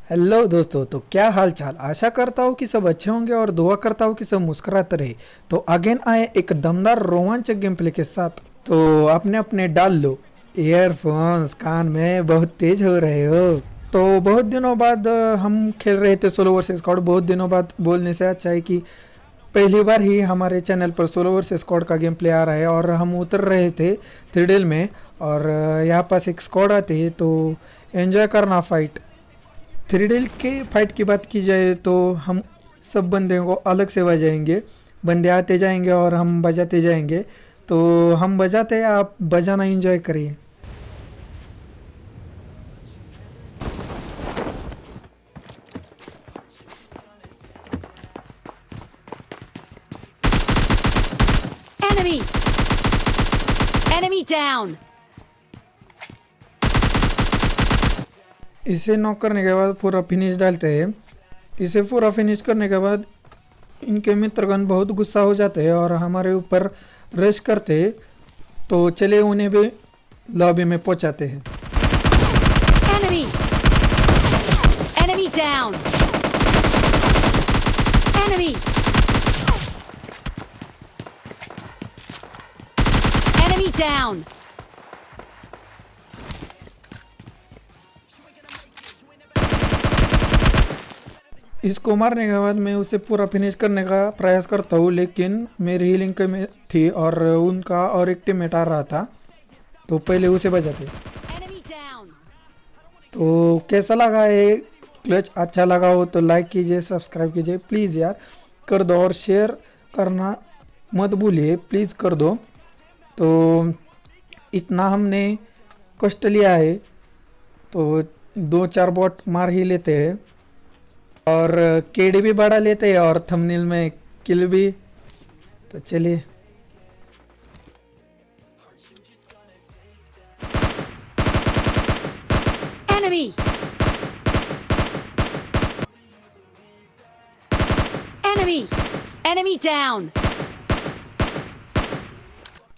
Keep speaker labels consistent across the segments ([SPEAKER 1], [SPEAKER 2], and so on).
[SPEAKER 1] Hello दोस्तों, तो क्या हाल चाल। आशा करता हूँ कि सब अच्छे होंगे और दुआ करता हूँ कि सब मुस्कुराते रहे। तो अगेन आए एक दमदार रोमांचक गेम प्ले के साथ। तो आपने अपने डाल लो ईयरफोन्स, कान में बहुत तेज हो रहे हो। तो बहुत दिनों बाद हम खेल रहे थे सोलो वर्सेस स्क्वाड। बहुत दिनों बाद बोलने से अच्छा है कि पहली बार ही हमारे चैनल पर सोलो वर्सेस स्क्वाड का गेम प्ले आ रहा है और हम उतर रहे थे थ्रिडल में। और यहाँ पास एक स्क्वाड आती है, तो एंजॉय करना फाइट। थ्रिडल के फाइट की बात की जाए तो हम सब बंदे को अलग से बजाएंगे। बंदे आते जाएंगे और हम बजाते जाएंगे। तो हम बजाते हैं, आप बजाना एंजॉय करिए।
[SPEAKER 2] Enemy! Enemy down!
[SPEAKER 1] इसे नॉक करने के बाद पूरा फिनिश डालते हैं। इसे पूरा फिनिश करने के बाद इनके मित्रगण बहुत गुस्सा हो जाते हैं और हमारे ऊपर रश करते हैं। तो चले उन्हें भी लॉबी में पहुंचाते हैं।
[SPEAKER 2] Enemy! Enemy down! Enemy! Enemy down!
[SPEAKER 1] इसको मारने के बाद मैं उसे पूरा फिनिश करने का प्रयास करता हूँ, लेकिन मेरी हीलिंग कमी थी और उनका और एक टीममेट आ रहा था, तो पहले उसे बचाते।
[SPEAKER 2] Enemy down!
[SPEAKER 1] तो कैसा लगा ये क्लच? अच्छा लगा हो तो लाइक कीजिए, सब्सक्राइब कीजिए प्लीज़ यार, कर दो। और शेयर करना मत भूलिए, प्लीज़ कर दो। तो इतना हमने कष्ट लिया है, तो दो चार बॉट मार ही लेते हैं और केडी भी बढ़ा लेते हैं और थंबनेल में किल भी। तो चलिए।
[SPEAKER 2] Enemy! Enemy! Enemy down!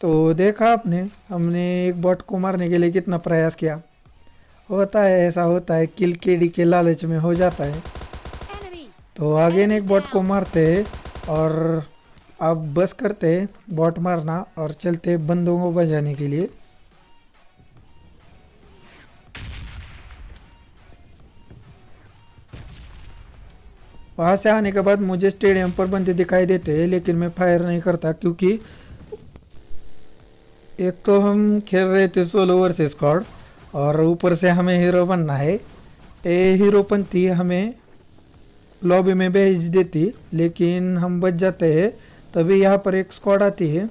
[SPEAKER 1] तो देखा आपने, हमने एक बॉट को मारने के लिए कितना प्रयास किया। होता है, ऐसा होता है, किल केडी के लालच में हो जाता है।
[SPEAKER 2] Enemy!
[SPEAKER 1] तो आगे एक बॉट को मारते हैं और अब बस करते हैं बॉट मारना और चलते बंदों को बचाने के लिए। वहाँ से आने के बाद मुझे स्टेडियम पर बंदे दिखाई देते हैं, लेकिन मैं फायर नहीं करता क्योंकि एक तो हम खेल रहे थे सोलो वर्सेस स्क्वाड और ऊपर से हमें हीरो बनना है। ये हीरोपंती हमें लॉबी में भेज देती, लेकिन हम बच जाते हैं। तभी यहाँ पर एक स्क्वाड आती है,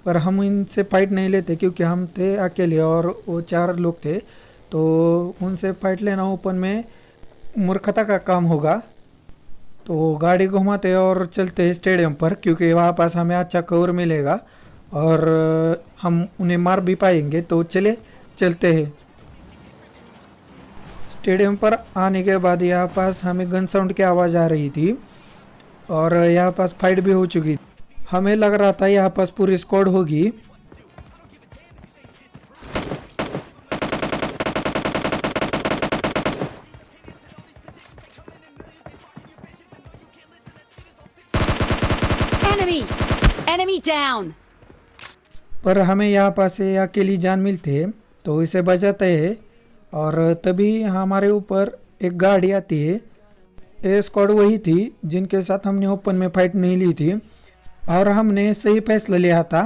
[SPEAKER 1] पर हम इनसे फाइट नहीं लेते क्योंकि हम थे अकेले और वो चार लोग थे। तो उनसे फाइट लेना ओपन में मूर्खता का काम होगा। तो गाड़ी घुमाते हैं और चलते हैं स्टेडियम पर, क्योंकि वहाँ पास हमें अच्छा कवर मिलेगा और हम उन्हें मार भी पाएंगे। तो चले चलते हैं। स्टेडियम पर आने के बाद यहाँ पास हमें गन साउंड की आवाज़ आ रही थी और यहाँ पास फाइट भी हो चुकी थी। हमें लग रहा था यहाँ पास पूरी स्क्वाड होगी।
[SPEAKER 2] Enemy! Enemy down!
[SPEAKER 1] पर हमें यहाँ पास से अकेली जान मिलती है, तो इसे बचाते हैं और तभी हमारे ऊपर एक गाड़ी आती है। ये स्क्वाड वही थी जिनके साथ हमने ओपन में फाइट नहीं ली थी और हमने सही फैसला लिया था।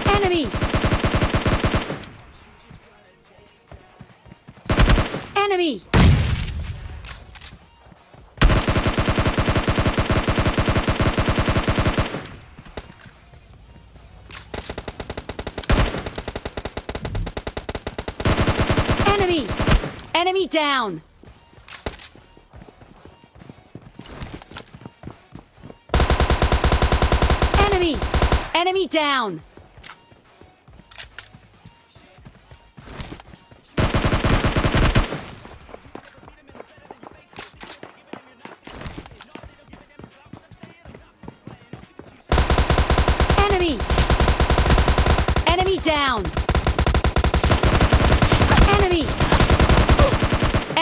[SPEAKER 2] Enemy! Enemy! Enemy! Enemy down! Enemy! Enemy down! Enemy! Enemy down! Enemy!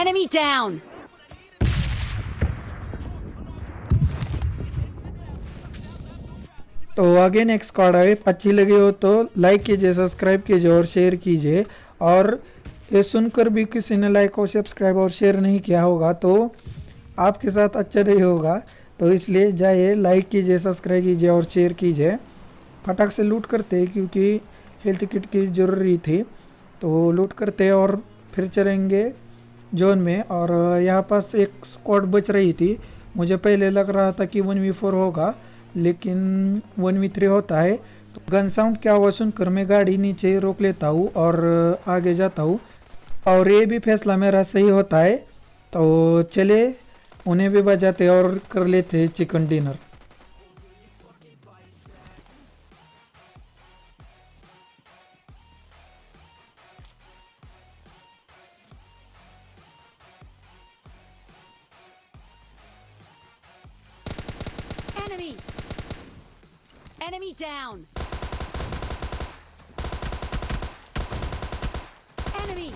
[SPEAKER 2] Enemy down!
[SPEAKER 1] तो अगेन एक स्क्वाड है, अच्छी लगी हो तो लाइक कीजिए, सब्सक्राइब कीजिए और शेयर कीजिए। और ये सुनकर भी किसी ने लाइक और सब्सक्राइब और शेयर नहीं किया होगा तो आपके साथ अच्छा नहीं होगा, तो इसलिए जाइए लाइक कीजिए, सब्सक्राइब कीजिए और शेयर कीजिए। फटाक से लूट करते क्योंकि हेल्थ किट की ज़रूरी थी, तो लूट करते और फिर चलेंगे जोन में। और यहाँ पास एक स्क्वाड बच रही थी, मुझे पहले लग रहा था कि 1v4 होगा लेकिन 1v3 होता है। तो गन साउंड की आवाज़ सुनकर मैं गाड़ी नीचे रोक लेता हूँ और आगे जाता हूँ, और ये भी फैसला मेरा सही होता है। तो चले उन्हें भी बजाते और कर लेते chicken dinner.
[SPEAKER 2] Enemy! Enemy down! Enemy!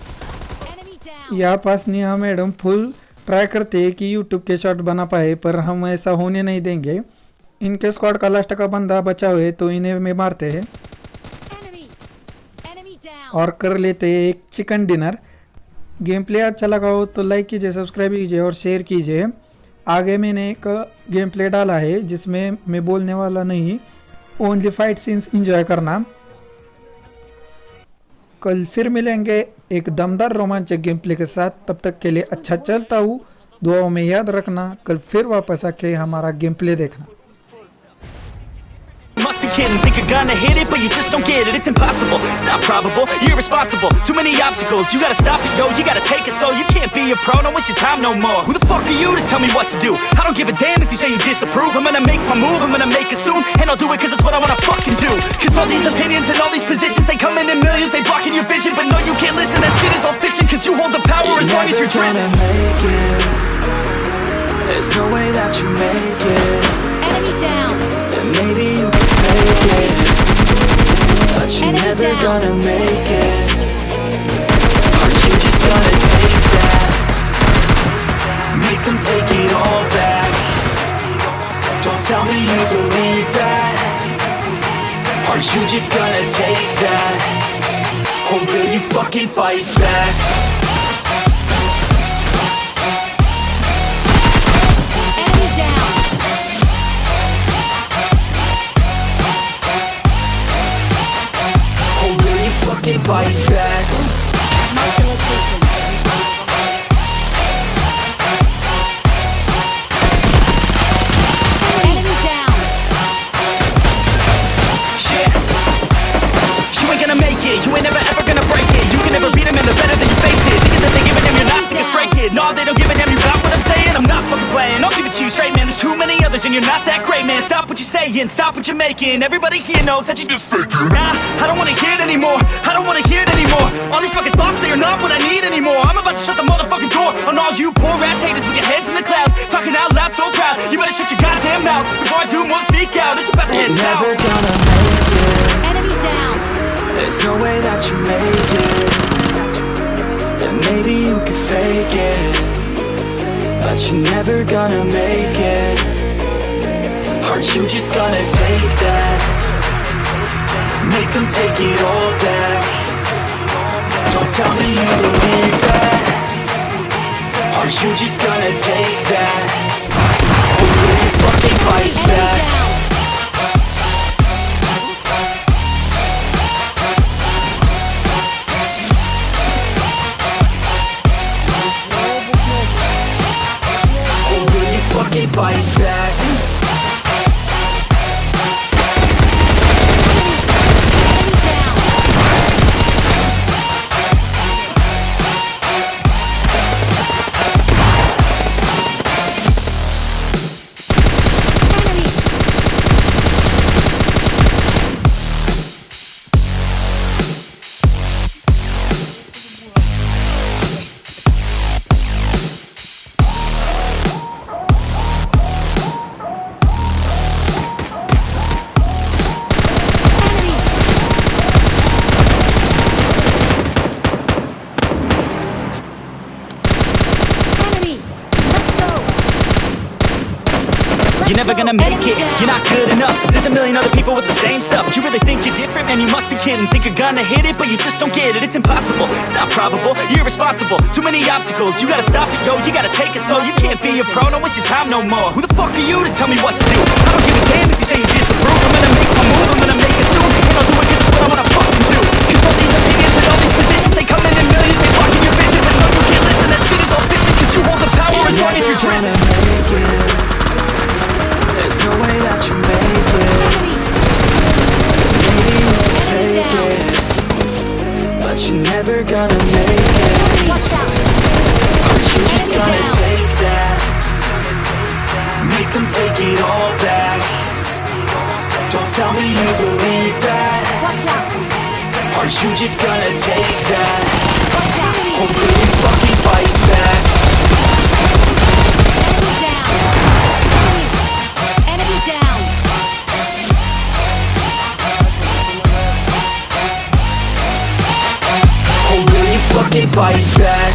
[SPEAKER 2] Enemy down!
[SPEAKER 1] यहाँ पास नेहा मैडम फुल ट्राई करते हैं कि यूट्यूब के शॉर्ट बना पाए, पर हम ऐसा होने नहीं देंगे। इनके स्क्वाड का लास्ट का बंदा बचा हुए तो इन्हें में मारते हैं
[SPEAKER 2] Enemy! Enemy down!
[SPEAKER 1] और कर लेते हैं एक चिकन डिनर। गेम प्ले अच्छा लगा हो तो लाइक कीजिए, सब्सक्राइब कीजिए और शेयर कीजिए। आगे मैंने एक गेम प्ले डाला है जिसमें मैं बोलने वाला नहीं, ओनली फाइट सीन्स एंजॉय करना। कल फिर मिलेंगे एक दमदार रोमांचक गेम प्ले के साथ, तब तक के लिए अच्छा चलता हूँ, दुआओं में याद रखना। कल फिर वापस आके हमारा गेम प्ले देखना।
[SPEAKER 3] Must be kidding, think you're gonna hit it, but you just don't get it, it's impossible, it's not probable, you're irresponsible, too many obstacles, you gotta stop it, yo, you gotta take it slow, you can't be a pro, don't waste your time no more. Who the fuck are you to tell me what to do? I don't give a damn if you say you disapprove, I'm gonna make my move, I'm gonna make it soon, and I'll do it cause it's what I wanna fucking do. Cause all these opinions and all these positions, they come in millions, they blocking your vision, but no you can't listen, that shit is all fiction, cause you hold the power as long as you're dreaming.
[SPEAKER 4] Make it. There's no way that you make it.
[SPEAKER 2] Enemy down!
[SPEAKER 4] And maybe you can fake it, but you're
[SPEAKER 2] Enemy
[SPEAKER 4] never
[SPEAKER 2] down.
[SPEAKER 4] gonna make it. Aren't you just gonna take that? Make them take it all back. Don't tell me you believe that. Aren't you just gonna take that? Or will you fucking fight back?
[SPEAKER 2] Enemy down!
[SPEAKER 4] Or will you fucking fight back?
[SPEAKER 2] Mark the location. Enemy down!
[SPEAKER 3] Yeah. You ain't gonna make it, you ain't never ever gonna break it. You can never beat them and they're better than you face it. Thinking that they give a damn, you're not thinking straight, kid. No, they don't give a damn, you got what I'm saying? I'm not fucking playing, I'll give it to you straight, man. There's too many others and you're not that great, man. Stop what you're saying, stop what you're making. Everybody here knows that you just faking. Nah, I don't wanna hear it anymore, I don't wanna hear it anymore. All these fucking thoughts, they are not what I need anymore. I'm about to shut the motherfucking door on all you poor ass haters with your heads in the clouds, talking out loud so proud. You better shut your goddamn mouth before I do more speak out. It's about to head
[SPEAKER 4] You're never
[SPEAKER 3] south.
[SPEAKER 4] gonna make it.
[SPEAKER 2] Enemy down!
[SPEAKER 4] There's no way that you make it. And maybe you can fake it, but you're never gonna make it. Aren't you just gonna take that? Make them take it all back. Don't tell me you believe that. Aren't you just gonna take that? Or will you fucking fight
[SPEAKER 2] Enemy
[SPEAKER 4] back?
[SPEAKER 2] down!
[SPEAKER 4] Or will you fucking fight back?
[SPEAKER 2] Enemy down!
[SPEAKER 3] you're never gonna make it. You're not good enough, there's a million other people with the same stuff. You really think you're different, man, you must be kidding. Think you're gonna hit it, but you just don't get it. It's impossible, it's not probable, you're irresponsible. Too many obstacles, you gotta stop it, yo. You gotta take it slow, you can't be a pro, don't waste your time no more. Who the fuck are you to tell me what to do? I don't give a damn if you say you disapprove. I'm gonna make my move, I'm gonna make it soon, and I'll do it 'cause it's what I wanna fucking do. 'Cause all these opinions and all these positions, they come in millions, they blocking your vision. But no, you can't listen, that shit is all fiction. 'Cause you hold the power as long as you're driven.
[SPEAKER 4] There's no way that you make it. Maybe you can fake it, but you're never gonna make it.
[SPEAKER 2] Watch out.
[SPEAKER 4] Aren't you just
[SPEAKER 2] Enemy
[SPEAKER 4] gonna
[SPEAKER 2] down.
[SPEAKER 4] take that? Make them take it all back. Don't tell me you believe that.
[SPEAKER 2] Watch out.
[SPEAKER 4] Aren't you just gonna take that?
[SPEAKER 2] Watch out.
[SPEAKER 4] Or will you fucking fight back?
[SPEAKER 2] Enemy down. Enemy down.
[SPEAKER 4] Or will you fucking fight back?